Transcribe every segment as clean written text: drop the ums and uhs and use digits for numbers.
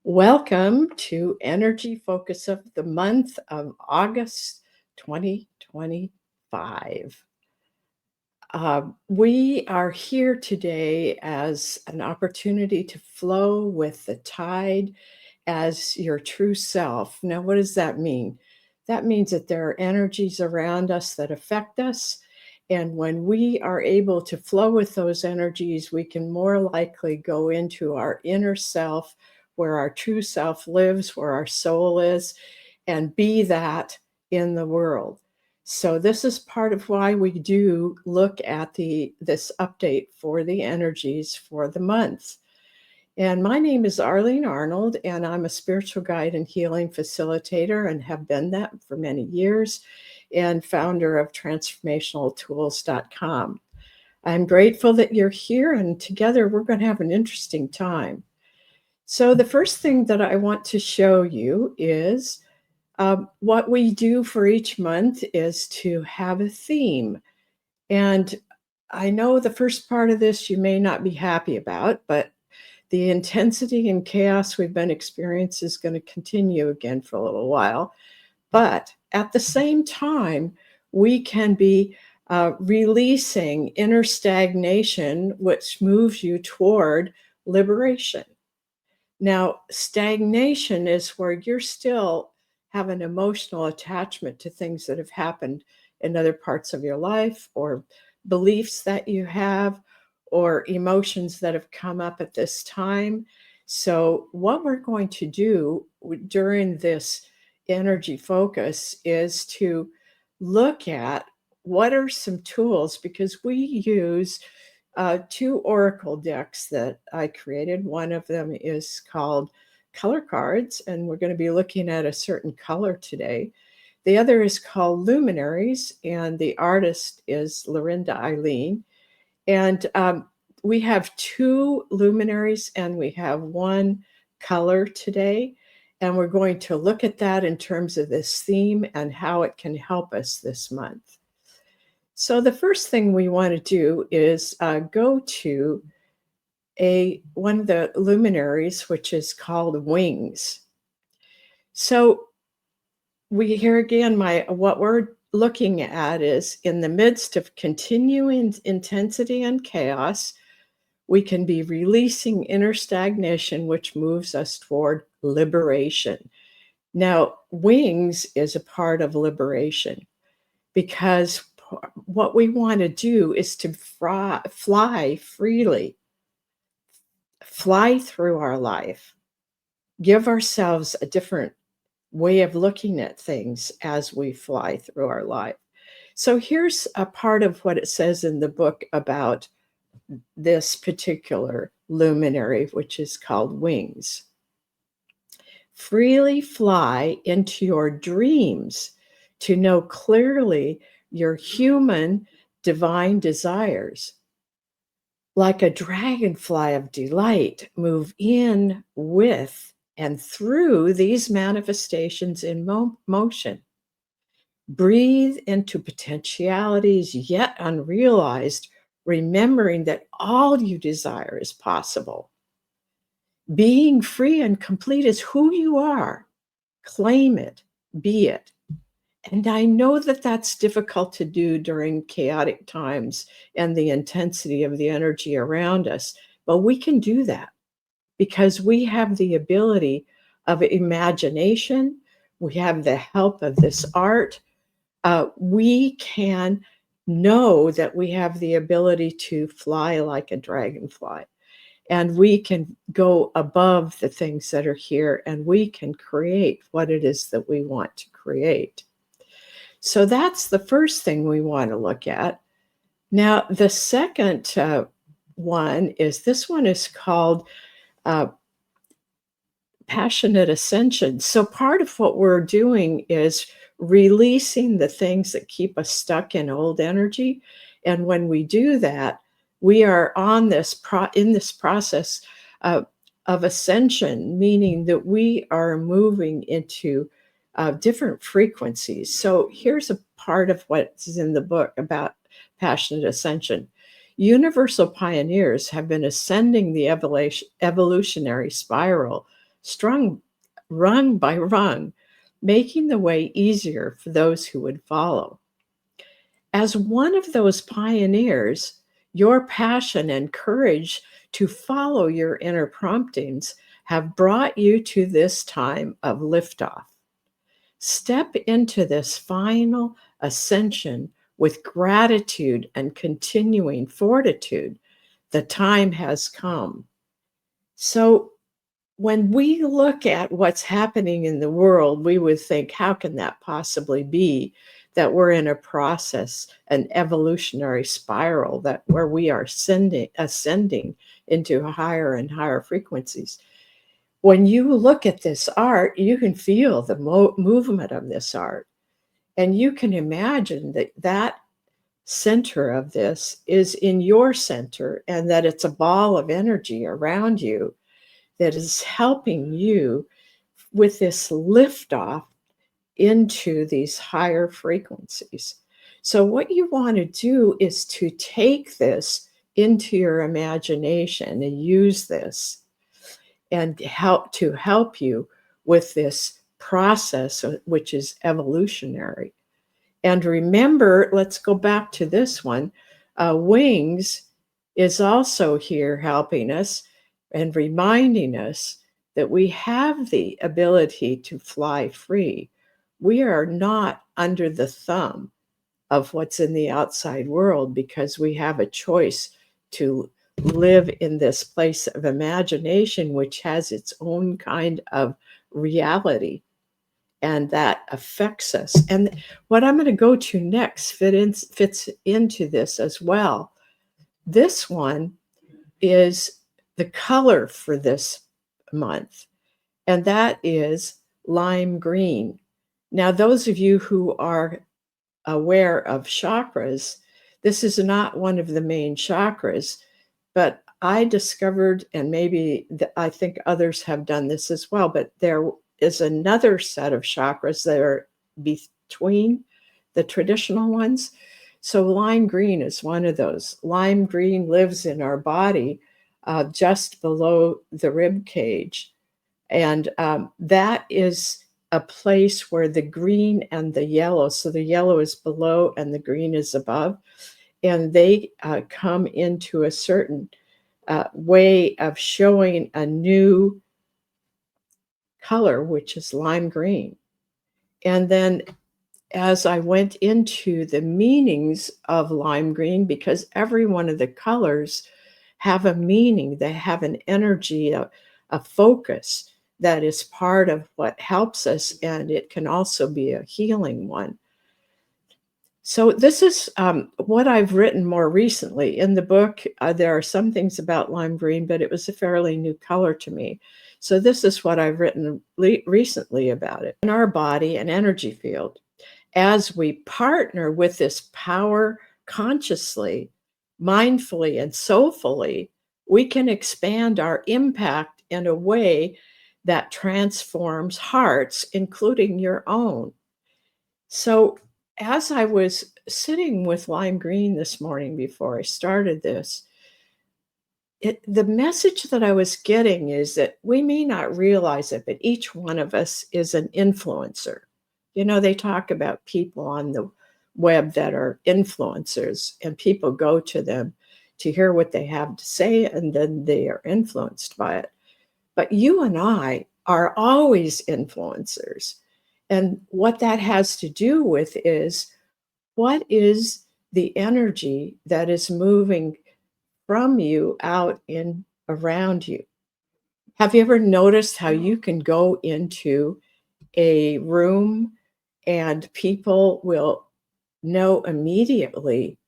Welcome to Energy Focus of the month of August 2025. We are here today as an opportunity to flow with the tide as your true self. Now, what does that mean? That means that there are energies around us that affect us. And when we are able to flow with those energies, we can more likely go into our inner self, where our true self lives, where our soul is, and be that in the world. So this is part of why we do look at this update for the energies for the month. And my name is Arlene Arnold, and I'm a spiritual guide and healing facilitator and have been that for many years, and founder of transformationaltools.com. I'm grateful that you're here, and together we're going to have an interesting time. So, the first thing that I want to show you is what we do for each month is to have a theme. And I know the first part of this you may not be happy about, but the intensity and chaos we've been experiencing is going to continue again for a little while. But at the same time, we can be releasing inner stagnation, which moves you toward liberation. Now, stagnation is where you're still have an emotional attachment to things that have happened in other parts of your life, or beliefs that you have, or emotions that have come up at this time. So, what we're going to do during this energy focus is to look at what are some tools, because we use two oracle decks that I created. One of them is called Color Cards, and we're going to be looking at a certain color today. The other is called Luminaries, and the artist is Lorinda Eileen. And we have two luminaries and we have one color today. And we're going to look at that in terms of this theme and how it can help us this month. So the first thing we want to do is go to one of the luminaries, which is called Wings. So we here again, what we're looking at is in the midst of continuing intensity and chaos, we can be releasing inner stagnation, which moves us toward liberation. Now, wings is a part of liberation, because what we want to do is to fly freely, fly through our life, give ourselves a different way of looking at things as we fly through our life. So here's a part of what it says in the book about this particular luminary, which is called Wings. Freely fly into your dreams to know clearly your human divine desires. Like a dragonfly of delight, move in with and through these manifestations in motion. Breathe into potentialities yet unrealized, remembering that all you desire is possible. Being free and complete is who you are. Claim it, be it. And I know that that's difficult to do during chaotic times and the intensity of the energy around us, but we can do that because we have the ability of imagination. We have the help of this art. We can know that we have the ability to fly like a dragonfly, and we can go above the things that are here, and we can create what it is that we want to create. So that's the first thing we want to look at. Now, the second one is this one is called Passionate Ascension. So part of what we're doing is releasing the things that keep us stuck in old energy. And when we do that, we are on this in this process of ascension, meaning that we are moving into different frequencies. So here's a part of what's in the book about passionate ascension. Universal pioneers have been ascending the evolutionary spiral strung rung by rung, making the way easier for those who would follow. As one of those pioneers, your passion and courage to follow your inner promptings have brought you to this time of liftoff. Step into this final ascension with gratitude and continuing fortitude. The time has come. So, when we look at what's happening in the world, we would think, how can that possibly be that we're in a process, an evolutionary spiral that where we are ascending into higher and higher frequencies? When you look at this art, you can feel the movement of this art. And you can imagine that that center of this is in your center and that it's a ball of energy around you that is helping you with this liftoff into these higher frequencies. So, what you want to do is to take this into your imagination and use this and help you with this process, which is evolutionary. And remember, let's go back to this one. Wings is also here helping us and reminding us that we have the ability to fly free. We are not under the thumb of what's in the outside world because we have a choice to live in this place of imagination, which has its own kind of reality. And that affects us. And what I'm going to go to next fits into this as well. This one is the color for this month, and that is lime green. Now, those of you who are aware of chakras, this is not one of the main chakras, but I discovered, and maybe I think others have done this as well, but there is another set of chakras that are between the traditional ones. So lime green is one of those. Lime green lives in our body just below the rib cage. And that is a place where the green and the yellow, so the yellow is below and the green is above, and they come into a certain way of showing a new color, which is lime green. And then as I went into the meanings of lime green, because every one of the colors have a meaning, they have an energy, a focus that is part of what helps us, and it can also be a healing one. So this is what I've written more recently. In the book, there are some things about lime green, but it was a fairly new color to me. So this is what I've written recently about it. In our body and energy field, as we partner with this power consciously, mindfully, and soulfully, we can expand our impact in a way that transforms hearts, including your own. So as I was sitting with lime green this morning before I started this, the message that I was getting is that we may not realize it, but each one of us is an influencer. You know, they talk about people on the web that are influencers, and people go to them to hear what they have to say, and then they are influenced by it. But you and I are always influencers. And what that has to do with is what is the energy that is moving from you out in around you. Have you ever noticed how you can go into a room and people will know immediately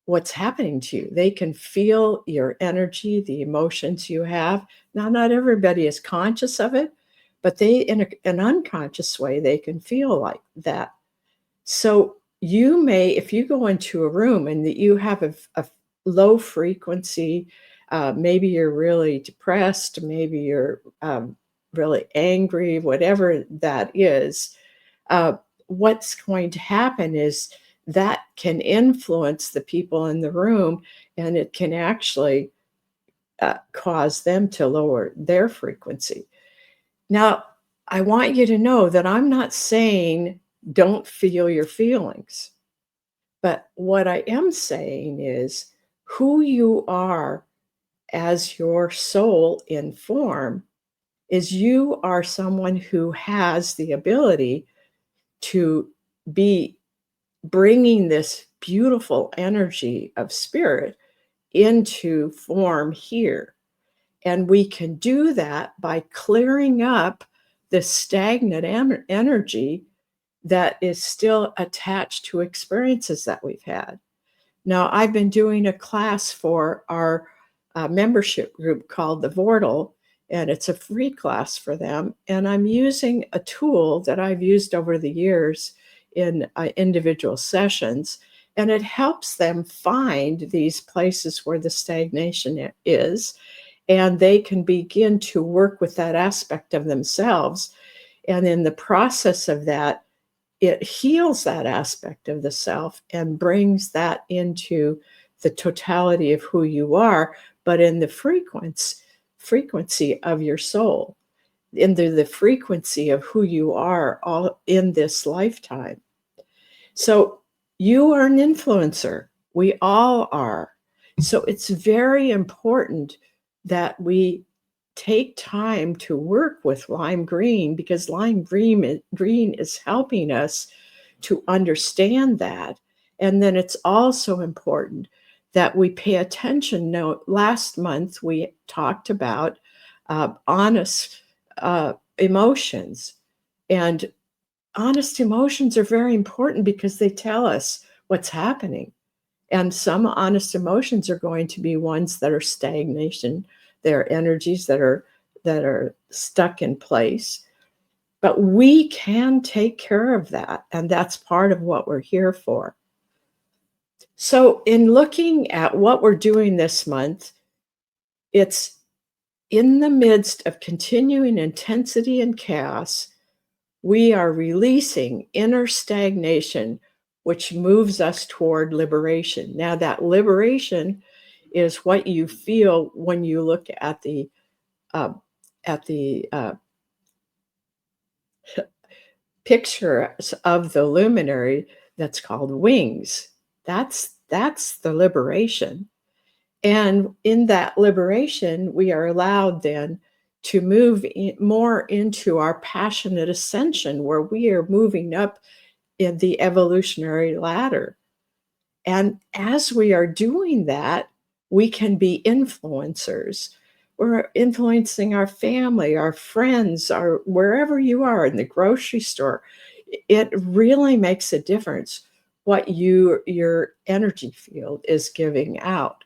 what's happening to you? They can feel your energy, the emotions you have. Now, not everybody is conscious of it, but they, in an unconscious way, they can feel like that. So you may, if you go into a room and that you have a low frequency, maybe you're really depressed, maybe you're really angry, whatever that is, what's going to happen is that can influence the people in the room, and it can actually cause them to lower their frequency. Now, I want you to know that I'm not saying don't feel your feelings, but what I am saying is who you are as your soul in form is you are someone who has the ability to be bringing this beautiful energy of spirit into form here. And we can do that by clearing up the stagnant energy that is still attached to experiences that we've had. Now, I've been doing a class for our membership group called the Vortal, and it's a free class for them. And I'm using a tool that I've used over the years in individual sessions, and it helps them find these places where the stagnation is, and they can begin to work with that aspect of themselves. And in the process of that, it heals that aspect of the self and brings that into the totality of who you are, but in the frequency of your soul, into the frequency of who you are all in this lifetime. So you are an influencer. We all are. So it's very important that we take time to work with lime green, because lime green is helping us to understand that. And then it's also important that we pay attention. Now, last month we talked about honest emotions, and honest emotions are very important because they tell us what's happening. And some honest emotions are going to be ones that are stagnation. They're energies that are stuck in place. But we can take care of that, and that's part of what we're here for. So in looking at what we're doing this month, it's in the midst of continuing intensity and chaos. We are releasing inner stagnation, which moves us toward liberation. Now, that liberation is what you feel when you look at the uh, pictures of the luminary that's called wings. That's the liberation. And in that liberation, we are allowed then to move more into our passionate ascension, where we are moving up in the evolutionary ladder. And as we are doing that, we can be influencers. We're influencing our family, our friends, our wherever you are in the grocery store. It really makes a difference what your energy field is giving out.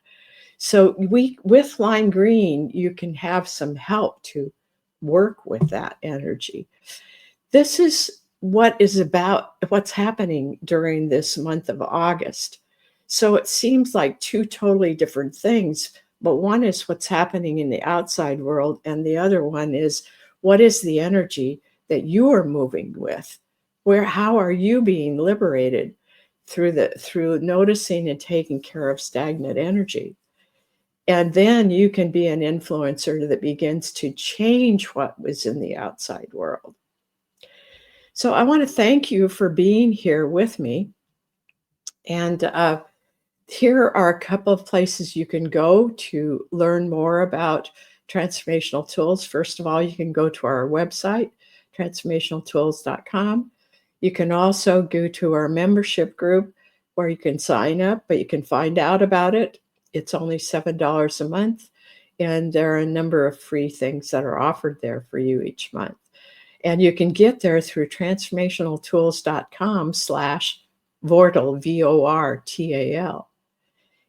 So with lime green, you can have some help to work with that energy. This is what is about what's happening during this month of August. So it seems like two totally different things, but one is what's happening in the outside world, and the other one is what is the energy that you are moving with? How are you being liberated through noticing and taking care of stagnant energy? And then you can be an influencer that begins to change what was in the outside world. So I want to thank you for being here with me. And here are a couple of places you can go to learn more about transformational tools. First of all, you can go to our website, transformationaltools.com. You can also go to our membership group where you can sign up, but you can find out about it. It's only $7 a month, and there are a number of free things that are offered there for you each month. And you can get there through transformationaltools.com/Vortal, VORTAL.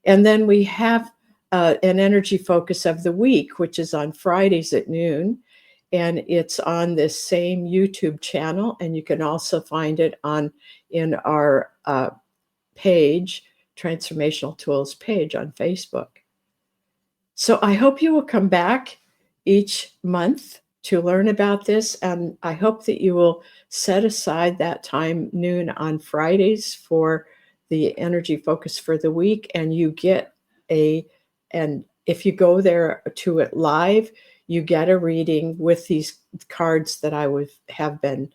And then we have an energy focus of the week, which is on Fridays at noon. And it's on this same YouTube channel. And you can also find it in our page, Transformational Tools page on Facebook. So I hope you will come back each month to learn about this. And I hope that you will set aside that time, noon on Fridays, for the energy focus for the week. And you get and if you go there to it live, you get a reading with these cards that I would have been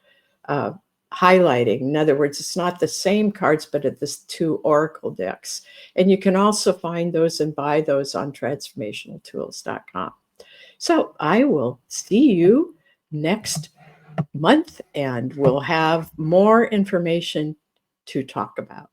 highlighting. In other words, it's not the same cards, but it's two oracle decks. And you can also find those and buy those on transformationaltools.com. So I will see you next month, and we'll have more information to talk about.